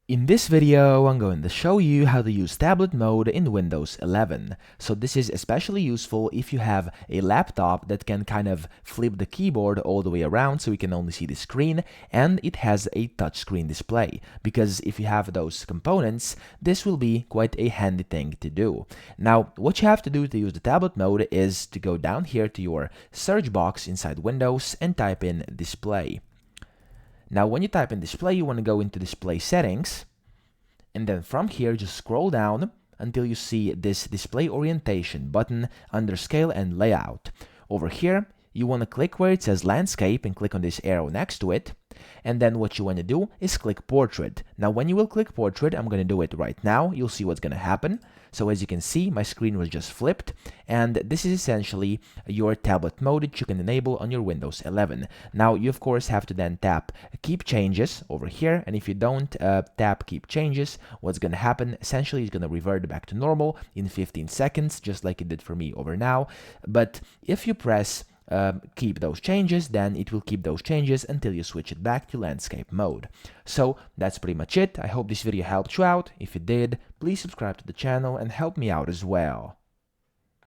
In this video, I'm going to show you how to use tablet mode in Windows 11. So this is especially useful if you have a laptop that can kind of flip the keyboard all the way around so you can only see the screen, and it has a touchscreen display. Because if you have those components, this will be quite a handy thing to do. Now, what you have to do to use the tablet mode is to go down here to your search box inside Windows and type in display. Now, when you type in display, you want to go into display settings, and then from here, just scroll down until you see this display orientation button under scale and layout. Over here, you want to click where it says landscape and click on this arrow next to it. And then what you want to do is click portrait. Now, when you will click portrait, I'm going to do it right now. You'll see what's going to happen. So as you can see, my screen was just flipped, and this is essentially your tablet mode that you can enable on your Windows 11. Now, you of course have to then tap keep changes over here, and if you don't tap keep changes, what's going to happen essentially is going to revert back to normal in 15 seconds, just like it did for me over now. But if you press keep those changes, then it will keep those changes until you switch it back to landscape mode. So that's pretty much it. I hope this video helped you out. If it did, please subscribe to the channel and help me out as well.